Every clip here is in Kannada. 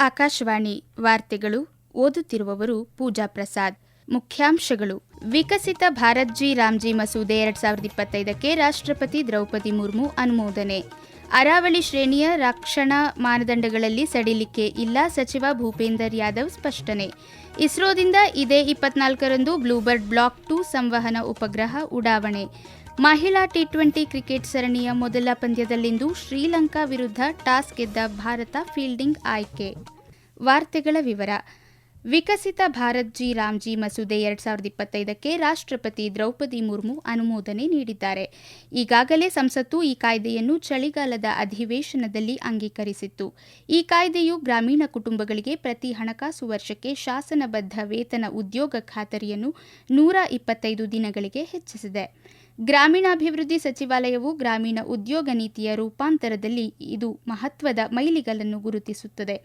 ಆಕಾಶವಾಣಿ ವಾರ್ತೆಗಳು ಓದುತ್ತಿರುವವರು ಪೂಜಾ ಪ್ರಸಾದ್. ಮುಖ್ಯಾಂಶಗಳು: ವಿಕಸಿತ ಭಾರತ್ ಜಿ ರಾಮ್ಜಿ ಮಸೂದೆ 2025ಕ್ಕೆ ರಾಷ್ಟ್ರಪತಿ ದ್ರೌಪದಿ ಮುರ್ಮು ಅನುಮೋದನೆ. ಅರಾವಳಿ ಶ್ರೇಣಿಯ ರಕ್ಷಣಾ ಮಾನದಂಡಗಳಲ್ಲಿ ಸಡಿಲಿಕೆ ಇಲ್ಲ, ಸಚಿವ ಭೂಪೇಂದರ್ ಯಾದವ್ ಸ್ಪಷ್ಟನೆ. ಇಸ್ರೋದಿಂದ ಇದೇ 24ರಂದು ಬ್ಲೂಬರ್ಡ್ ಬ್ಲಾಕ್ 2 ಸಂವಹನ ಉಪಗ್ರಹ ಉಡಾವಣೆ. ಮಹಿಳಾ ಟಿ20 ಕ್ರಿಕೆಟ್ ಸರಣಿಯ ಮೊದಲ ಪಂದ್ಯದಲ್ಲಿಂದು ಶ್ರೀಲಂಕಾ ವಿರುದ್ಧ ಟಾಸ್ ಗೆದ್ದ ಭಾರತ ಫೀಲ್ಡಿಂಗ್ ಆಯ್ಕೆ. ವಾರ್ತೆಗಳ ವಿವರ. ವಿಕಸಿತ ಭಾರತ್ ಜಿ ರಾಮ್ಜಿ ಮಸೂದೆ 2025ಕ್ಕೆ ರಾಷ್ಟ್ರಪತಿ ದ್ರೌಪದಿ ಮುರ್ಮು ಅನುಮೋದನೆ ನೀಡಿದ್ದಾರೆ. ಈಗಾಗಲೇ ಸಂಸತ್ತು ಈ ಕಾಯ್ದೆಯನ್ನು ಚಳಿಗಾಲದ ಅಧಿವೇಶನದಲ್ಲಿ ಅಂಗೀಕರಿಸಿತ್ತು. ಈ ಕಾಯ್ದೆಯು ಗ್ರಾಮೀಣ ಕುಟುಂಬಗಳಿಗೆ ಪ್ರತಿ ಹಣಕಾಸು ವರ್ಷಕ್ಕೆ ಶಾಸನಬದ್ಧ ವೇತನ ಉದ್ಯೋಗ ಖಾತರಿಯನ್ನು 125 ದಿನಗಳಿಗೆ ಹೆಚ್ಚಿಸಿದೆ. ಗ್ರಾಮೀಣಾಭಿವೃದ್ಧಿ ಸಚಿವಾಲಯವು ಗ್ರಾಮೀಣ ಉದ್ಯೋಗ ನೀತಿಯ ರೂಪಾಂತರದಲ್ಲಿ ಇದು ಮಹತ್ವದ ಮೈಲಿಗಲ್ಲನ್ನು ಗುರುತಿಸುತ್ತದೆ.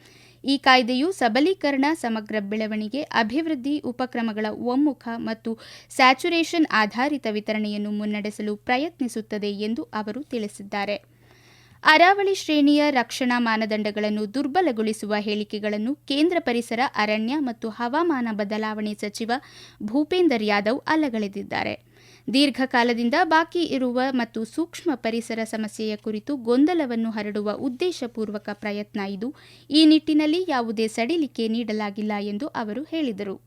ಈ ಕಾಯ್ದೆಯು ಸಬಲೀಕರಣ, ಸಮಗ್ರ ಬೆಳವಣಿಗೆ, ಅಭಿವೃದ್ಧಿ ಉಪಕ್ರಮಗಳ ಒಮ್ಮುಖ ಮತ್ತು ಸ್ಯಾಚುರೇಷನ್ ಆಧಾರಿತ ವಿತರಣೆಯನ್ನು ಮುನ್ನಡೆಸಲು ಪ್ರಯತ್ನಿಸುತ್ತದೆ ಎಂದು ಅವರು ತಿಳಿಸಿದ್ದಾರೆ. ಅರಾವಳಿ ಶ್ರೇಣಿಯ ರಕ್ಷಣಾ ಮಾನದಂಡಗಳನ್ನು ದುರ್ಬಲಗೊಳಿಸುವ ಹೇಳಿಕೆಗಳನ್ನು ಕೇಂದ್ರ ಪರಿಸರ, ಅರಣ್ಯ ಮತ್ತು ಹವಾಮಾನ ಬದಲಾವಣೆ ಸಚಿವ ಭೂಪೇಂದರ್ ಯಾದವ್ ಅಲ್ಲಗಳೆದಿದ್ದಾರೆ. ದೀರ್ಘಕಾಲದಿಂದ ಬಾಕಿ ಇರುವ ಮತ್ತು ಸೂಕ್ಷ್ಮ ಪರಿಸರ ಸಮಸ್ಯೆಯ ಕುರಿತು ಗೊಂದಲವನ್ನು ಹರಡುವ ಉದ್ದೇಶಪೂರ್ವಕ ಪ್ರಯತ್ನ ಇದು. ಈ ನಿಟ್ಟಿನಲ್ಲಿ ಯಾವುದೇ ಸಡಿಲಿಕೆ ನೀಡಲಾಗಿಲ್ಲ ಎಂದು ಅವರು ಹೇಳಿದರು.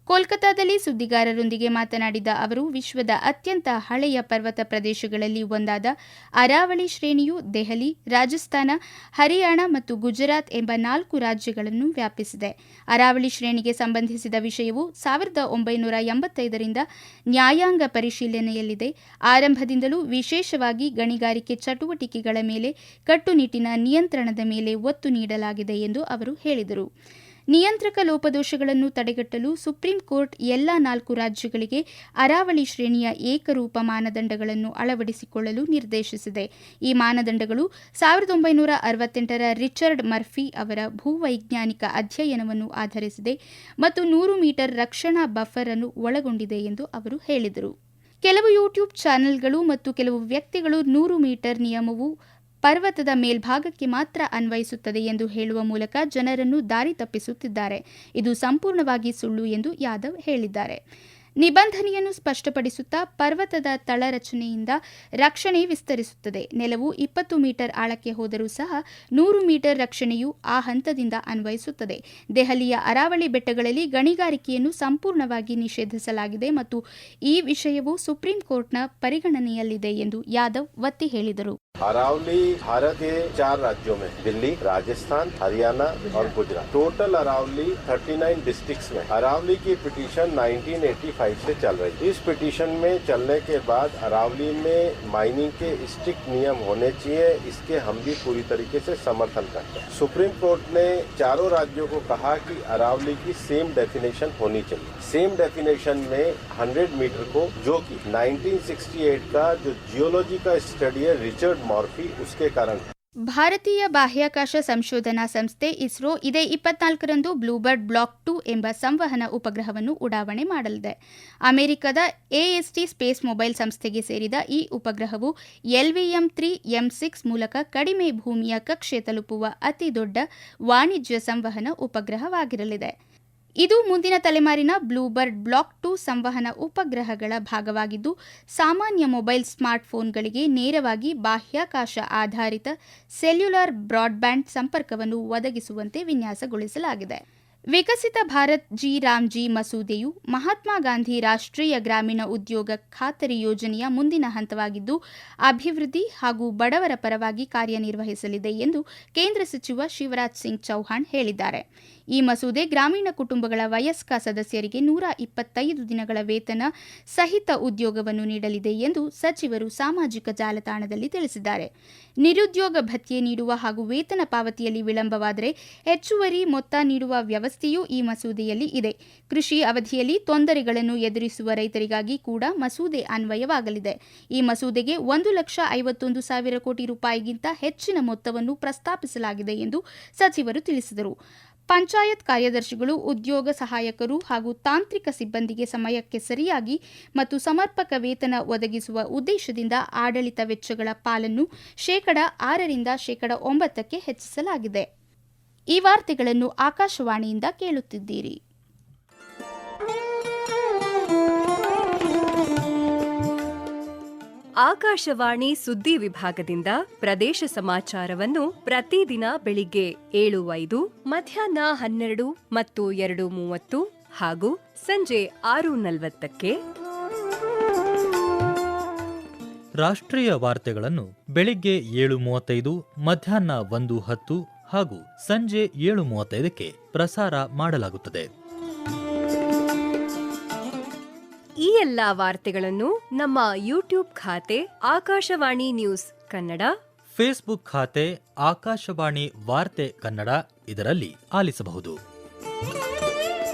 ಕೋಲ್ಕತಾದಲ್ಲಿ ಸುದ್ದಿಗಾರರೊಂದಿಗೆ ಮಾತನಾಡಿದ ಅವರು, ವಿಶ್ವದ ಅತ್ಯಂತ ಹಳೆಯ ಪರ್ವತ ಪ್ರದೇಶಗಳಲ್ಲಿ ಒಂದಾದ ಅರಾವಳಿ ಶ್ರೇಣಿಯು ದೆಹಲಿ, ರಾಜಸ್ಥಾನ, ಹರಿಯಾಣ ಮತ್ತು ಗುಜರಾತ್ ಎಂಬ 4 ರಾಜ್ಯಗಳನ್ನು ವ್ಯಾಪಿಸಿದೆ. ಅರಾವಳಿ ಶ್ರೇಣಿಗೆ ಸಂಬಂಧಿಸಿದ ವಿಷಯವು 1985ರಿಂದ ನ್ಯಾಯಾಂಗ ಪರಿಶೀಲನೆಯಲ್ಲಿದೆ. ಆರಂಭದಿಂದಲೂ ವಿಶೇಷವಾಗಿ ಗಣಿಗಾರಿಕೆ ಚಟುವಟಿಕೆಗಳ ಮೇಲೆ ಕಟ್ಟುನಿಟ್ಟಿನ ನಿಯಂತ್ರಣದ ಮೇಲೆ ಒತ್ತು ನೀಡಲಾಗಿದೆ ಎಂದು ಅವರು ಹೇಳಿದರು. ನಿಯಂತ್ರಕ ಲೋಪದೋಷಗಳನ್ನು ತಡೆಗಟ್ಟಲು ಸುಪ್ರೀಂ ಕೋರ್ಟ್ ಎಲ್ಲಾ 4 ರಾಜ್ಯಗಳಿಗೆ ಅರಾವಳಿ ಶ್ರೇಣಿಯ ಏಕರೂಪ ಮಾನದಂಡಗಳನ್ನು ಅಳವಡಿಸಿಕೊಳ್ಳಲು ನಿರ್ದೇಶಿಸಿದೆ. ಈ ಮಾನದಂಡಗಳು 1968ರ ರಿಚರ್ಡ್ ಮರ್ಫಿ ಅವರ ಭೂವೈಜ್ಞಾನಿಕ ಅಧ್ಯಯನವನ್ನು ಆಧರಿಸಿದೆ ಮತ್ತು 100 ಮೀಟರ್ ರಕ್ಷಣಾ ಬಫರ್ ಅನ್ನು ಒಳಗೊಂಡಿದೆ ಎಂದು ಅವರು ಹೇಳಿದರು. ಕೆಲವು ಯೂಟ್ಯೂಬ್ ಚಾನೆಲ್ಗಳು ಮತ್ತು ಕೆಲವು ವ್ಯಕ್ತಿಗಳು 100 ಮೀಟರ್ ನಿಯಮವು ಪರ್ವತದ ಮೇಲ್ಭಾಗಕ್ಕೆ ಮಾತ್ರ ಅನ್ವಯಿಸುತ್ತದೆ ಎಂದು ಹೇಳುವ ಮೂಲಕ ಜನರನ್ನು ದಾರಿ ತಪ್ಪಿಸುತ್ತಿದ್ದಾರೆ. ಇದು ಸಂಪೂರ್ಣವಾಗಿ ಸುಳ್ಳು ಎಂದು ಯಾದವ್ ಹೇಳಿದ್ದಾರೆ. ನಿಬಂಧನೆಯನ್ನು ಸ್ಪಷ್ಟಪಡಿಸುತ್ತಾ, ಪರ್ವತದ ತಳರಚನೆಯಿಂದ ರಕ್ಷಣೆ ವಿಸ್ತರಿಸುತ್ತದೆ. ನೆಲವು 20 ಮೀಟರ್ ಆಳಕ್ಕೆ ಹೋದರೂ ಸಹ 100 ಮೀಟರ್ ರಕ್ಷಣೆಯು ಆ ಹಂತದಿಂದ ಅನ್ವಯಿಸುತ್ತದೆ. ದೆಹಲಿಯ ಅರಾವಳಿ ಬೆಟ್ಟಗಳಲ್ಲಿ ಗಣಿಗಾರಿಕೆಯನ್ನು ಸಂಪೂರ್ಣವಾಗಿ ನಿಷೇಧಿಸಲಾಗಿದೆ ಮತ್ತು ಈ ವಿಷಯವು ಸುಪ್ರೀಂ ಕೋರ್ಟ್ನ ಪರಿಗಣನೆಯಲ್ಲಿದೆ ಎಂದು ಯಾದವ್ ಒತ್ತಿ ಹೇಳಿದರು. अरावली भारत के 4 राज्यों में दिल्ली, राजस्थान, हरियाणा और गुजरात, टोटल अरावली 39 डिस्ट्रिक्ट्स में अरावली की पिटीशन 1985 से चल रही है। इस पिटीशन में चलने के बाद अरावली में माइनिंग के स्ट्रिक्ट नियम होने चाहिए, इसके हम भी पूरी तरीके से समर्थन करते हैं। सुप्रीम कोर्ट ने चारों राज्यों को कहा कि अरावली की सेम डेफिनेशन होनी चाहिए। सेम डेफिनेशन में 100 मीटर को, जो कि 1968 का जो जियोलॉजी का स्टडी है रिचर्ड मॉर्फी, उसके कारण ಭಾರತೀಯ ಬಾಹ್ಯಾಕಾಶ ಸಂಶೋಧನಾ ಸಂಸ್ಥೆ ಇಸ್ರೋ ಇದೇ 24ರಂದು ಬ್ಲೂಬರ್ಡ್ ಬ್ಲಾಕ್ 2 ಎಂಬ ಸಂವಹನ ಉಪಗ್ರಹವನ್ನು ಉಡಾವಣೆ ಮಾಡಲಿದೆ. ಅಮೆರಿಕದ ಎಎಸ್ಟಿ ಸ್ಪೇಸ್ ಮೊಬೈಲ್ ಸಂಸ್ಥೆಗೆ ಸೇರಿದ ಈ ಉಪಗ್ರಹವು LVM-3M6 ಮೂಲಕ ಕಡಿಮೆ ಭೂಮಿಯ ಕಕ್ಷೆ ತಲುಪುವ ಅತಿ ದೊಡ್ಡ ವಾಣಿಜ್ಯ ಸಂವಹನ ಉಪಗ್ರಹವಾಗಿರಲಿದೆ. ಇದು ಮುಂದಿನ ತಲೆಮಾರಿನ ಬ್ಲೂಬರ್ಡ್ ಬ್ಲಾಕ್ 2 ಸಂವಹನ ಉಪಗ್ರಹಗಳ ಭಾಗವಾಗಿದ್ದು, ಸಾಮಾನ್ಯ ಮೊಬೈಲ್ ಸ್ಮಾರ್ಟ್ಫೋನ್ಗಳಿಗೆ ನೇರವಾಗಿ ಬಾಹ್ಯಾಕಾಶ ಆಧಾರಿತ ಸೆಲ್ಯುಲಾರ್ ಬ್ರಾಡ್ಬ್ಯಾಂಡ್ ಸಂಪರ್ಕವನ್ನು ಒದಗಿಸುವಂತೆ ವಿನ್ಯಾಸಗೊಳಿಸಲಾಗಿದೆ. ವಿಕಸಿತ ಭಾರತ್ ಜಿ ರಾಮ್ಜಿ ಮಸೂದೆಯು ಮಹಾತ್ಮ ಗಾಂಧಿ ರಾಷ್ಟ್ರೀಯ ಗ್ರಾಮೀಣ ಉದ್ಯೋಗ ಖಾತರಿ ಯೋಜನೆಯ ಮುಂದಿನ ಹಂತವಾಗಿದ್ದು, ಅಭಿವೃದ್ಧಿ ಹಾಗೂ ಬಡವರ ಪರವಾಗಿ ಕಾರ್ಯನಿರ್ವಹಿಸಲಿದೆ ಎಂದು ಕೇಂದ್ರ ಸಚಿವ ಶಿವರಾಜ್ ಸಿಂಗ್ ಚೌಹಾಣ್ ಹೇಳಿದ್ದಾರೆ. ಈ ಮಸೂದೆ ಗ್ರಾಮೀಣ ಕುಟುಂಬಗಳ ವಯಸ್ಕ ಸದಸ್ಯರಿಗೆ 125 ದಿನಗಳ ವೇತನ ಸಹಿತ ಉದ್ಯೋಗವನ್ನು ನೀಡಲಿದೆ ಎಂದು ಸಚಿವರು ಸಾಮಾಜಿಕ ಜಾಲತಾಣದಲ್ಲಿ ತಿಳಿಸಿದ್ದಾರೆ. ನಿರುದ್ಯೋಗ ಭತ್ಯೆ ನೀಡುವ ಹಾಗೂ ವೇತನ ಪಾವತಿಯಲ್ಲಿ ವಿಳಂಬವಾದರೆ ಹೆಚ್ಚುವರಿ ಮೊತ್ತ ನೀಡುವ ವ್ಯವಸ್ಥೆಯೂ ಈ ಮಸೂದೆಯಲ್ಲಿ ಇದೆ. ಕೃಷಿ ಅವಧಿಯಲ್ಲಿ ತೊಂದರೆಗಳನ್ನು ಎದುರಿಸುವ ರೈತರಿಗಾಗಿ ಕೂಡ ಮಸೂದೆ ಅನ್ವಯವಾಗಲಿದೆ. ಈ ಮಸೂದೆಗೆ 1,51,000 ಕೋಟಿ ರೂಪಾಯಿಗಿಂತ ಹೆಚ್ಚಿನ ಮೊತ್ತವನ್ನು ಪ್ರಸ್ತಾಪಿಸಲಾಗಿದೆ ಎಂದು ಸಚಿವರು ತಿಳಿಸಿದರು. ಪಂಚಾಯತ್ ಕಾರ್ಯದರ್ಶಿಗಳು, ಉದ್ಯೋಗ ಸಹಾಯಕರು ಹಾಗೂ ತಾಂತ್ರಿಕ ಸಿಬ್ಬಂದಿಗೆ ಸಮಯಕ್ಕೆ ಸರಿಯಾಗಿ ಮತ್ತು ಸಮರ್ಪಕ ವೇತನ ಒದಗಿಸುವ ಉದ್ದೇಶದಿಂದ ಆಡಳಿತ ವೆಚ್ಚಗಳ ಪಾಲನ್ನು 6% ರಿಂದ 9% ಹೆಚ್ಚಿಸಲಾಗಿದೆ. ಈ ವಾರ್ತೆಗಳನ್ನು ಆಕಾಶವಾಣಿಯಿಂದ ಕೇಳುತ್ತಿದ್ದೀರಿ. ಆಕಾಶವಾಣಿ ಸುದ್ದಿ ವಿಭಾಗದಿಂದ ಪ್ರದೇಶ ಸಮಾಚಾರವನ್ನು ಪ್ರತಿದಿನ ಬೆಳಿಗ್ಗೆ 7:05, ಮಧ್ಯಾಹ್ನ 12 ಮತ್ತು 2:30 ಹಾಗೂ ಸಂಜೆ 6:40ಕ್ಕೆ. ರಾಷ್ಟ್ರೀಯ ವಾರ್ತೆಗಳನ್ನು ಬೆಳಿಗ್ಗೆ 7:35, ಮಧ್ಯಾಹ್ನ 1:10 ಹಾಗೂ ಸಂಜೆ 7:35ಕ್ಕೆ ಪ್ರಸಾರ ಮಾಡಲಾಗುತ್ತದೆ. ಈ ಎಲ್ಲಾ ವಾರ್ತೆಗಳನ್ನು ನಮ್ಮ ಯೂಟ್ಯೂಬ್ ಖಾತೆ ಆಕಾಶವಾಣಿ ನ್ಯೂಸ್ ಕನ್ನಡ, ಫೇಸ್ಬುಕ್ ಖಾತೆ ಆಕಾಶವಾಣಿ ವಾರ್ತೆ ಕನ್ನಡ ಇದರಲ್ಲಿ ಆಲಿಸಬಹುದು.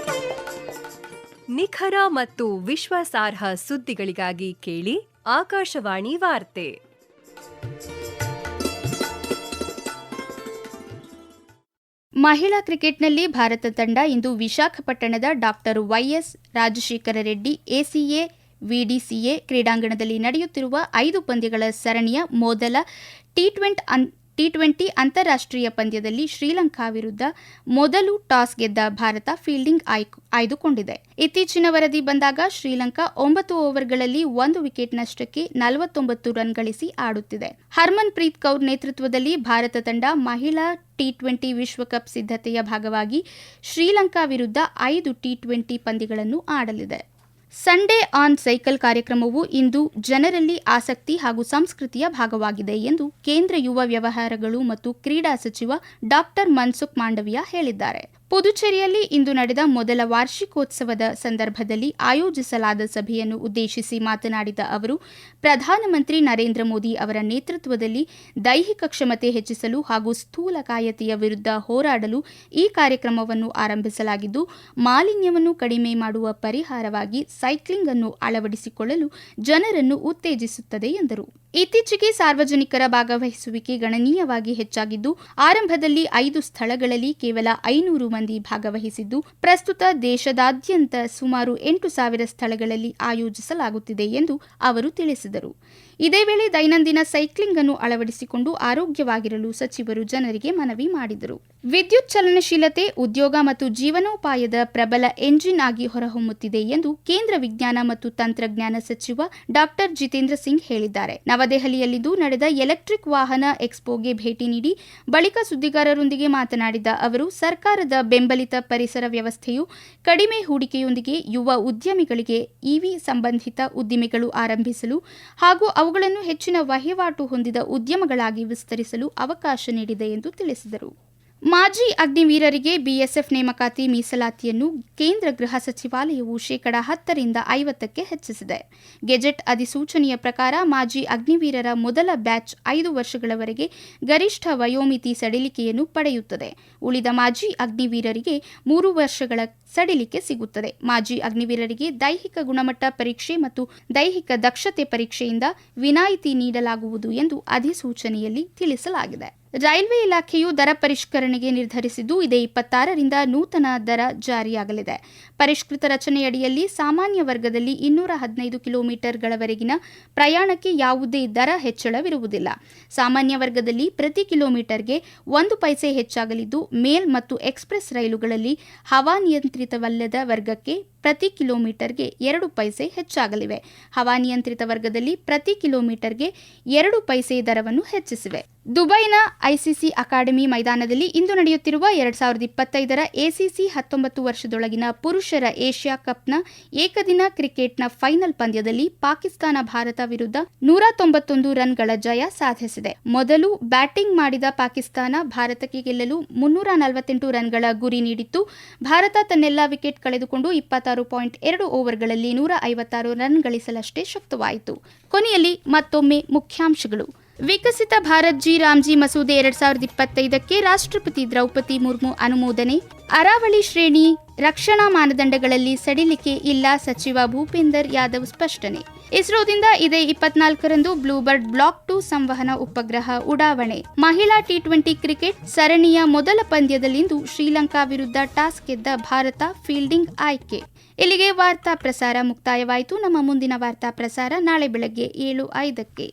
ನಿಖರ ಮತ್ತು ವಿಶ್ವಾಸಾರ್ಹ ಸುದ್ದಿಗಳಿಗಾಗಿ ಕೇಳಿ ಆಕಾಶವಾಣಿ ವಾರ್ತೆ. ಮಹಿಳಾ ಕ್ರಿಕೆಟ್ನಲ್ಲಿ ಭಾರತ ತಂಡ ಇಂದು ವಿಶಾಖಪಟ್ಟಣದ doctor YS Rajasekhara Reddy ACA VDCA ಕ್ರೀಡಾಂಗಣದಲ್ಲಿ ನಡೆಯುತ್ತಿರುವ 5 ಪಂದ್ಯಗಳ ಸರಣಿಯ ಮೊದಲ ಟಿ20 ಅಂತಾರಾಷ್ಟ್ರೀಯ ಪಂದ್ಯದಲ್ಲಿ ಶ್ರೀಲಂಕಾ ವಿರುದ್ಧ ಮೊದಲು ಟಾಸ್ ಗೆದ್ದ ಭಾರತ ಫೀಲ್ಡಿಂಗ್ ಆಯ್ದುಕೊಂಡಿದೆ. ಇತ್ತೀಚಿನ ವರದಿ ಬಂದಾಗ ಶ್ರೀಲಂಕಾ 9 ಓವರ್ಗಳಲ್ಲಿ 1 ವಿಕೆಟ್ ನಷ್ಟಕ್ಕೆ 49 ರನ್ ಗಳಿಸಿ ಆಡುತ್ತಿದೆ. ಹರ್ಮನ್ ಪ್ರೀತ್ ಕೌರ್ ನೇತೃತ್ವದಲ್ಲಿ ಭಾರತ ತಂಡ ಮಹಿಳಾ ಟಿ20 ವಿಶ್ವಕಪ್ ಸಿದ್ಧತೆಯ ಭಾಗವಾಗಿ ಶ್ರೀಲಂಕಾ ವಿರುದ್ಧ 5 ಟಿ20 ಪಂದ್ಯಗಳನ್ನು ಆಡಲಿದೆ. ಸಂಡೇ ಆನ್ ಸೈಕಲ್ ಕಾರ್ಯಕ್ರಮವು ಇಂದು ಜನರಲ್ಲಿ ಆಸಕ್ತಿ ಹಾಗೂ ಸಂಸ್ಕೃತಿಯ ಭಾಗವಾಗಿದೆ ಎಂದು ಕೇಂದ್ರ ಯುವ ವ್ಯವಹಾರಗಳು ಮತ್ತು ಕ್ರೀಡಾ ಸಚಿವ ಡಾಕ್ಟರ್ ಮನ್ಸುಖ್ ಮಾಂಡವಿಯಾ ಹೇಳಿದ್ದಾರೆ. ಪುದುಚೇರಿಯಲ್ಲಿ ಇಂದು ನಡೆದ ಮೊದಲ ವಾರ್ಷಿಕೋತ್ಸವದ ಸಂದರ್ಭದಲ್ಲಿ ಆಯೋಜಿಸಲಾದ ಸಭೆಯನ್ನು ಉದ್ದೇಶಿಸಿ ಮಾತನಾಡಿದ ಅವರು, ಪ್ರಧಾನಮಂತ್ರಿ ನರೇಂದ್ರ ಮೋದಿ ಅವರ ನೇತೃತ್ವದಲ್ಲಿ ದೈಹಿಕ ಕ್ಷಮತೆ ಹೆಚ್ಚಿಸಲು ಹಾಗೂ ಸ್ಥೂಲಕಾಯತೆಯ ವಿರುದ್ಧ ಹೋರಾಡಲು ಈ ಕಾರ್ಯಕ್ರಮವನ್ನು ಆರಂಭಿಸಲಾಗಿದ್ದು, ಮಾಲಿನ್ಯವನ್ನು ಕಡಿಮೆ ಮಾಡುವ ಪರಿಹಾರವಾಗಿ ಸೈಕ್ಲಿಂಗ್ ಅನ್ನು ಅಳವಡಿಸಿಕೊಳ್ಳಲು ಜನರನ್ನು ಉತ್ತೇಜಿಸುತ್ತದೆ ಎಂದರು. ಇತ್ತೀಚೆಗೆ ಸಾರ್ವಜನಿಕರ ಭಾಗವಹಿಸುವಿಕೆ ಗಣನೀಯವಾಗಿ ಹೆಚ್ಚಾಗಿದ್ದು, ಆರಂಭದಲ್ಲಿ 5 ಸ್ಥಳಗಳಲ್ಲಿ ಕೇವಲ 500 ಮಂದಿ ಭಾಗವಹಿಸಿದ್ದು, ಪ್ರಸ್ತುತ ದೇಶದಾದ್ಯಂತ ಸುಮಾರು 8,000 ಸ್ಥಳಗಳಲ್ಲಿ ಆಯೋಜಿಸಲಾಗುತ್ತಿದೆ ಎಂದು ಅವರು ತಿಳಿಸಿದರು. ಇದೇ ವೇಳೆ ದೈನಂದಿನ ಸೈಕ್ಲಿಂಗ್ ಅನ್ನು ಅಳವಡಿಸಿಕೊಂಡು ಆರೋಗ್ಯವಾಗಿರಲು ಸಚಿವರು ಜನರಿಗೆ ಮನವಿ ಮಾಡಿದರು. ವಿದ್ಯುತ್ ಚಲನಶೀಲತೆ ಉದ್ಯೋಗ ಮತ್ತು ಜೀವನೋಪಾಯದ ಪ್ರಬಲ ಎಂಜಿನ್ ಆಗಿ ಹೊರಹೊಮ್ಮುತ್ತಿದೆ ಎಂದು ಕೇಂದ್ರ ವಿಜ್ಞಾನ ಮತ್ತು ತಂತ್ರಜ್ಞಾನ ಸಚಿವ ಡಾಕ್ಟರ್ ಜಿತೇಂದ್ರ ಸಿಂಗ್ ಹೇಳಿದ್ದಾರೆ. ನವದೆಹಲಿಯಲ್ಲಿಂದು ನಡೆದ ಎಲೆಕ್ಟ್ರಿಕ್ ವಾಹನ ಎಕ್ಸ್ಪೋಗೆ ಭೇಟಿ ನೀಡಿ ಬಳಿಕ ಸುದ್ದಿಗಾರರೊಂದಿಗೆ ಮಾತನಾಡಿದ ಅವರು, ಸರ್ಕಾರದ ಬೆಂಬಲಿತ ಪರಿಸರ ವ್ಯವಸ್ಥೆಯು ಕಡಿಮೆ ಹೂಡಿಕೆಯೊಂದಿಗೆ ಯುವ ಉದ್ಯಮಿಗಳಿಗೆ ಇವಿ ಸಂಬಂಧಿತ ಉದ್ದಿಮೆಗಳು ಆರಂಭಿಸಲು ಹಾಗೂ ಅವುಗಳನ್ನು ಹೆಚ್ಚಿನ ವಹಿವಾಟು ಹೊಂದಿದ ಉದ್ಯಮಗಳಾಗಿ ವಿಸ್ತರಿಸಲು ಅವಕಾಶ ನೀಡಿದೆ ಎಂದು ತಿಳಿಸಿದರು. ಮಾಜಿ ಅಗ್ನಿವೀರರಿಗೆ ಬಿಎಸ್ಎಫ್ ನೇಮಕಾತಿ ಮೀಸಲಾತಿಯನ್ನು ಕೇಂದ್ರ ಗೃಹ ಸಚಿವಾಲಯವು 10% 50% ಹೆಚ್ಚಿಸಿದೆ. ಗೆಜೆಟ್ ಅಧಿಸೂಚನೆಯ ಪ್ರಕಾರ ಮಾಜಿ ಅಗ್ನಿವೀರರ ಮೊದಲ ಬ್ಯಾಚ್ 5 ವರ್ಷಗಳವರೆಗೆ ಗರಿಷ್ಠ ವಯೋಮಿತಿ ಸಡಿಲಿಕೆಯನ್ನು ಪಡೆಯುತ್ತದೆ. ಉಳಿದ ಮಾಜಿ ಅಗ್ನಿವೀರರಿಗೆ 3 ವರ್ಷಗಳ ಸಡಿಲಿಕೆ ಸಿಗುತ್ತದೆ. ಮಾಜಿ ಅಗ್ನಿವೀರರಿಗೆ ದೈಹಿಕ ಗುಣಮಟ್ಟ ಪರೀಕ್ಷೆ ಮತ್ತು ದೈಹಿಕ ದಕ್ಷತೆ ಪರೀಕ್ಷೆಯಿಂದ ವಿನಾಯಿತಿ ನೀಡಲಾಗುವುದು ಎಂದು ಅಧಿಸೂಚನೆಯಲ್ಲಿ ತಿಳಿಸಲಾಗಿದೆ. ರೈಲ್ವೆ ಇಲಾಖೆಯು ದರ ಪರಿಷ್ಕರಣೆಗೆ ನಿರ್ಧರಿಸಿದ್ದು, ಇದೇ 26ರಿಂದ ನೂತನ ದರ ಜಾರಿಯಾಗಲಿದೆ. ಪರಿಷ್ಕೃತ ರಚನೆಯಡಿಯಲ್ಲಿ ಸಾಮಾನ್ಯ ವರ್ಗದಲ್ಲಿ 215 ಕಿಲೋಮೀಟರ್ಗಳವರೆಗಿನ ಪ್ರಯಾಣಕ್ಕೆ ಯಾವುದೇ ದರ ಹೆಚ್ಚಳವಿರುವುದಿಲ್ಲ. ಸಾಮಾನ್ಯ ವರ್ಗದಲ್ಲಿ ಪ್ರತಿ ಕಿಲೋಮೀಟರ್ಗೆ 1 ಪೈಸೆ ಹೆಚ್ಚಾಗಲಿದ್ದು, ಮೇಲ್ ಮತ್ತು ಎಕ್ಸ್ಪ್ರೆಸ್ ರೈಲುಗಳಲ್ಲಿ ಹವಾನಿಯಂತ್ರಿತವಲ್ಲದ ವರ್ಗಕ್ಕೆ ಪ್ರತಿ ಕಿಲೋಮೀಟರ್ಗೆ 2 ಪೈಸೆ ಹೆಚ್ಚಾಗಲಿವೆ. ಹವಾನಿಯಂತ್ರಿತ ವರ್ಗದಲ್ಲಿ ಪ್ರತಿ ಕಿಲೋಮೀಟರ್ಗೆ 2 ಪೈಸೆ ದರವನ್ನು ಹೆಚ್ಚಿಸಿವೆ. ದುಬೈನ ಐಸಿಸಿ ಅಕಾಡೆಮಿ ಮೈದಾನದಲ್ಲಿ ಇಂದು ನಡೆಯುತ್ತಿರುವ 2025ರ ಎಸಿಸಿ 19 ವರ್ಷದೊಳಗಿನ ಪುರುಷರ ಏಷ್ಯಾ ಕಪ್ನ ಏಕದಿನ ಕ್ರಿಕೆಟ್ನ ಫೈನಲ್ ಪಂದ್ಯದಲ್ಲಿ ಪಾಕಿಸ್ತಾನ ಭಾರತ ವಿರುದ್ಧ 191 ರನ್ಗಳ ಜಯ ಸಾಧಿಸಿದೆ. ಮೊದಲು ಬ್ಯಾಟಿಂಗ್ ಮಾಡಿದ ಪಾಕಿಸ್ತಾನ ಭಾರತಕ್ಕೆ ಗೆಲ್ಲಲು 348 ರನ್ಗಳ ಗುರಿ ನೀಡಿತ್ತು. ಭಾರತ ತನ್ನೆಲ್ಲಾ ವಿಕೆಟ್ ಕಳೆದುಕೊಂಡು 26.2 ಓವರ್ಗಳಲ್ಲಿ 156 ರನ್ ಗಳಿಸಲಷ್ಟೇ ಶಕ್ತವಾಯಿತು. ಕೊನೆಯಲ್ಲಿ ಮತ್ತೊಮ್ಮೆ ಮುಖ್ಯಾಂಶಗಳು. ವಿಕಸಿತ ಭಾರತ್ ಜಿ ರಾಮ್ಜಿ ಮಸೂದೆ 2025ಕ್ಕೆ ರಾಷ್ಟ್ರಪತಿ ದ್ರೌಪದಿ ಮುರ್ಮು ಅನುಮೋದನೆ. ಅರಾವಳಿ ಶ್ರೇಣಿ ರಕ್ಷಣಾ ಮಾನದಂಡಗಳಲ್ಲಿ ಸಡಿಲಿಕೆ ಇಲ್ಲ, ಸಚಿವ ಭೂಪೇಂದರ್ ಯಾದವ್ ಸ್ಪಷ್ಟನೆ. ಇಸ್ರೋದಿಂದ ಇದೇ 24ರಂದು ಬ್ಲೂಬರ್ಡ್ ಬ್ಲಾಕ್ 2 ಸಂವಹನ ಉಪಗ್ರಹ ಉಡಾವಣೆ. ಮಹಿಳಾ ಟಿ20 ಕ್ರಿಕೆಟ್ ಸರಣಿಯ ಮೊದಲ ಪಂದ್ಯದಲ್ಲಿಂದು ಶ್ರೀಲಂಕಾ ವಿರುದ್ಧ ಟಾಸ್ ಗೆದ್ದ ಭಾರತ ಫೀಲ್ಡಿಂಗ್ ಆಯ್ಕೆ. ಇಲ್ಲಿಗೆ ವಾರ್ತಾ ಪ್ರಸಾರ ಮುಕ್ತಾಯವಾಯಿತು. ನಮ್ಮ ಮುಂದಿನ ವಾರ್ತಾ ಪ್ರಸಾರ ನಾಳೆ ಬೆಳಗ್ಗೆ 7:05ಕ್ಕೆ.